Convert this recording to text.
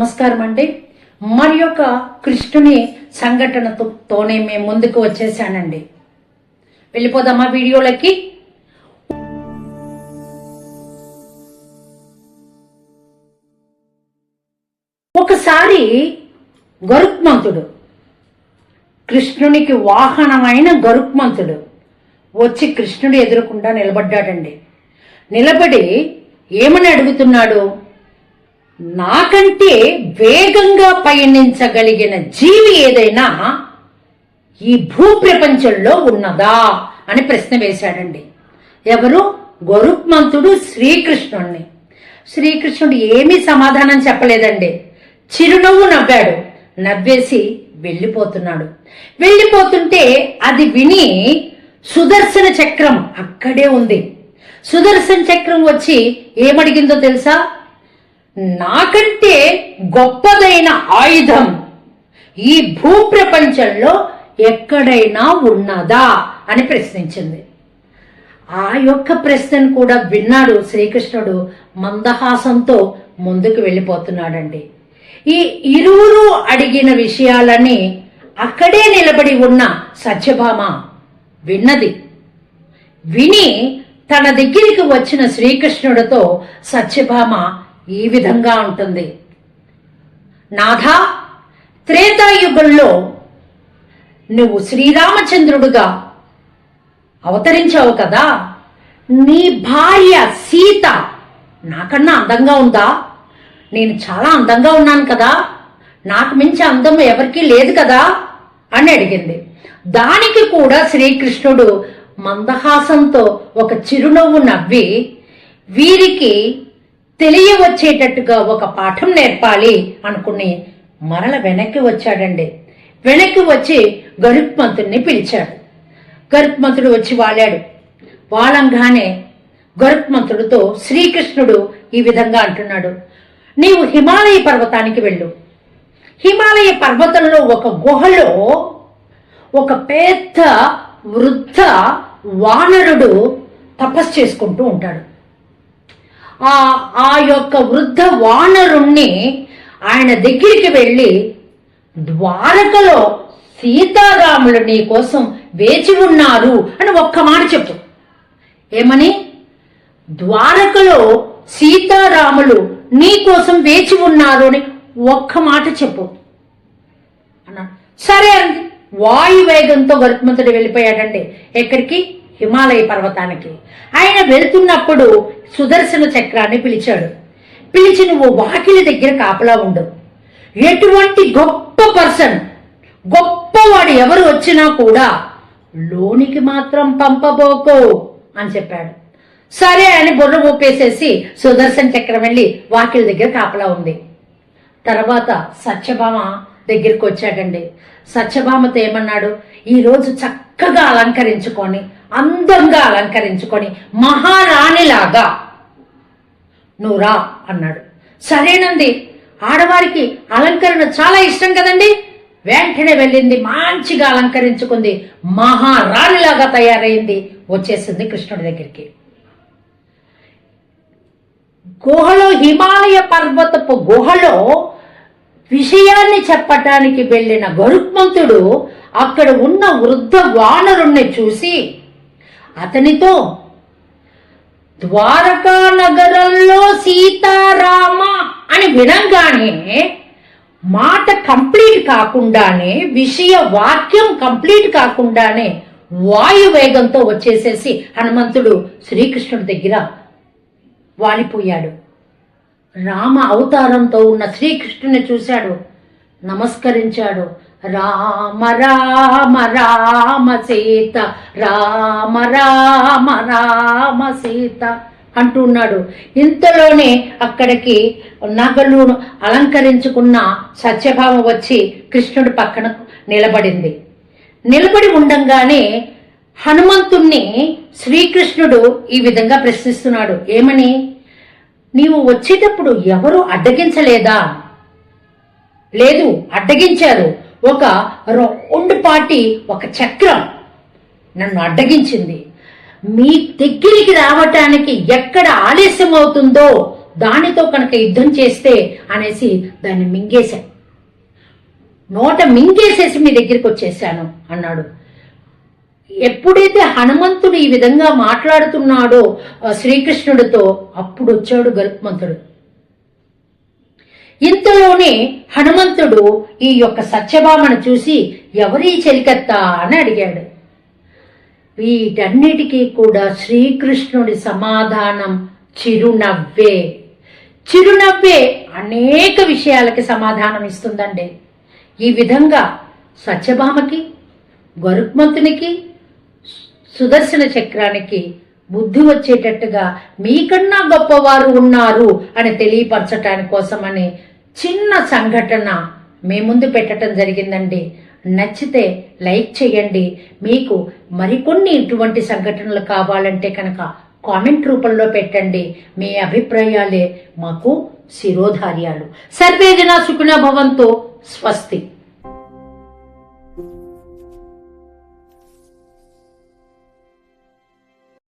నమస్కారం అండి. మరి యొక్క కృష్ణుని సంఘటనతోనే మేము ముందుకు వచ్చేసానండి. వెళ్ళిపోదామా వీడియోలకి. ఒకసారి గరుత్మంతుడు, కృష్ణునికి వాహనమైన గరుత్మంతుడు వచ్చి కృష్ణుడు ఎదురకుండా నిలబడ్డాడండి. నిలబడి ఏమని అడుగుతున్నాడు? నాకంటే వేగంగా పయనించగలిగిన జీవి ఏదైనా ఈ భూప్రపంచంలో ఉన్నదా అని ప్రశ్న వేశాడండి. ఎవరు? గరుత్మంతుడు శ్రీకృష్ణుణ్ణి. శ్రీకృష్ణుడు ఏమీ సమాధానం చెప్పలేదండి. చిరునవ్వు నవ్వాడు. నవ్వేసి వెళ్ళిపోతున్నాడు. వెళ్ళిపోతుంటే అది విని సుదర్శన చక్రం అక్కడే ఉంది. సుదర్శన చక్రం వచ్చి ఏమడిగిందో తెలుసా? నాకంటే గొప్పదైన ఆయుధం ఈ భూప్రపంచంలో ఎక్కడైనా ఉన్నదా అని ప్రశ్నించింది. ఆ యొక్క ప్రశ్నను కూడా విన్నాడు శ్రీకృష్ణుడు. మందహాసంతో ముందుకు వెళ్ళిపోతున్నాడండి. ఈ ఇరువురు అడిగిన విషయాలని అక్కడే నిలబడి ఉన్న సత్యభామ విన్నది. విని తన దగ్గరికి వచ్చిన శ్రీకృష్ణుడితో సత్యభామ ఈ విధంగా ఉంటుంది. నాథా, త్రేతాయుగంలో నువ్వు శ్రీరామచంద్రుడుగా అవతరించావు కదా, నీ భార్య సీత నాకన్నా అందంగా ఉందా? నేను చాలా అందంగా ఉన్నాను కదా, నాకు మించి అందం ఎవరికీ లేదు కదా అని అడిగింది. దానికి కూడా శ్రీకృష్ణుడు మందహాసంతో ఒక చిరునవ్వు నవ్వి వీరికి తెలియవచ్చేటట్టుగా ఒక పాఠం నేర్పాలి అనుకుని మరల వెనక్కి వచ్చాడండి. వెనక్కి వచ్చి గరుత్మంతుడిని పిలిచాడు. గరుత్మంతుడు వచ్చి వాలాడు. వాలంగానే గరుత్మంతుడితో శ్రీకృష్ణుడు ఈ విధంగా అంటున్నాడు, నీవు హిమాలయ పర్వతానికి వెళ్ళు. హిమాలయ పర్వతంలో ఒక గుహలో ఒక పెద్ద వృద్ధ వానరుడు తపస్సు చేసుకుంటూ ఉంటాడు. ఆ యొక్క వృద్ధ వానరుణ్ణి ఆయన దగ్గరికి వెళ్ళి, ద్వారకలో సీతారాములు నీ కోసం వేచి ఉన్నారు అని ఒక్క మాట చెప్పు. ఏమని? ద్వారకలో సీతారాములు నీ కోసం వేచి ఉన్నారు అని ఒక్క మాట చెప్పు అన్నాడు. సరే అండి. వాయువేగంతో గరుత్మంతుడు వెళ్ళిపోయాడండి. ఎక్కడికి? హిమాలయ పర్వతానికి. ఆయన వెళ్తున్నప్పుడు సుదర్శన చక్రాన్ని పిలిచాడు. పిలిచి, నువ్వు వాకిలి దగ్గర కాపలా ఉండు. ఎటువంటి గొప్ప పర్సన్, గొప్పవాడు ఎవరు వచ్చినా కూడా లోనికి మాత్రం పంపబోకో అని చెప్పాడు. సరే అని బుర్ర ఊపేసేసి సుదర్శన చక్రం వెళ్ళి వాకిలి దగ్గర కాపలా ఉంది. తర్వాత సత్యభామ దగ్గరికి వచ్చాడండి. సత్యభామతో ఏమన్నాడు? ఈరోజు చక్కగా అలంకరించుకొని, అందంగా అలంకరించుకొని మహారాణిలాగా నువ్వు రా అన్నాడు. సరేనండి, ఆడవారికి అలంకరణ చాలా ఇష్టం కదండి. వెంటనే వెళ్ళింది, మంచిగా అలంకరించుకుంది, మహారాణిలాగా తయారైంది, వచ్చేసింది కృష్ణుడి దగ్గరికి. గుహలో, హిమాలయ పర్వతపు గుహలో విషయాన్ని చెప్పటానికి వెళ్ళిన గరుత్మంతుడు అక్కడ ఉన్న వృద్ధ వానరుణ్ణి చూసి అతనితో, ద్వారకా నగరంలో సీతారామ అని వినంగానే మాట కంప్లీట్ కాకుండానే, విషయ వాక్యం కంప్లీట్ కాకుండానే వాయువేగంతో వచ్చేసేసి హనుమంతుడు శ్రీకృష్ణుడి దగ్గర వాలిపోయాడు. రామ అవతారంతో ఉన్న శ్రీకృష్ణుని చూశాడు, నమస్కరించాడు. రామ రామ రామ సీత, రామ రామ రామ సీత అంటున్నాడు. ఇంతలోనే అక్కడికి నగలు అలంకరించుకున్న సత్యభామ వచ్చి కృష్ణుడి పక్కన నిలబడింది. నిలబడి ఉండంగానే హనుమంతుణ్ణి శ్రీకృష్ణుడు ఈ విధంగా ప్రశ్నిస్తున్నాడు. ఏమని? నీవు వచ్చేటప్పుడు ఎవరు అడ్డగించలేదా? లేదు, అడ్డగించారు. ఒక రౌండ్ పార్టీ, ఒక చక్రం నన్ను అడ్డగించింది. మీ దగ్గరికి రావటానికి ఎక్కడ ఆలస్యం అవుతుందో దానితో కనుక యుద్ధం చేస్తే అనేసి దాన్ని మింగేశా, నోట మింగేసేసి మీ దగ్గరికి వచ్చేసాను అన్నాడు. ఎప్పుడైతే హనుమంతుడు ఈ విధంగా మాట్లాడుతున్నాడో శ్రీకృష్ణుడితో, అప్పుడు వచ్చాడు గరుత్మంతుడు. ఇంతలోనే హనుమంతుడు ఈ యొక్క సత్యభామను చూసి ఎవరీ చెలికత్త అని అడిగాడు. వీటన్నిటికీ కూడా శ్రీకృష్ణుడి సమాధానం చిరునవ్వే. చిరునవ్వే అనేక విషయాలకి సమాధానం ఇస్తుందండి. ఈ విధంగా సత్యభామకి, గరుత్మంతునికి, సుదర్శన చక్రానికి బుద్ధి వచ్చేటట్టుగా మీకన్నా గొప్పవారు ఉన్నారు అని తెలియపరచటాని కోసమని చిన్న సంఘటన మీ ముందు పెట్టడం జరిగిందండి. నచ్చితే లైక్ చేయండి. మీకు మరికొన్ని ఇటువంటి సంఘటనలు కావాలంటే కనుక కామెంట్ రూపంలో పెట్టండి. మీ అభిప్రాయాలే మాకు శిరోధార్యాలు. సర్వే జనా సుఖినో భవంతు. స్వస్తి.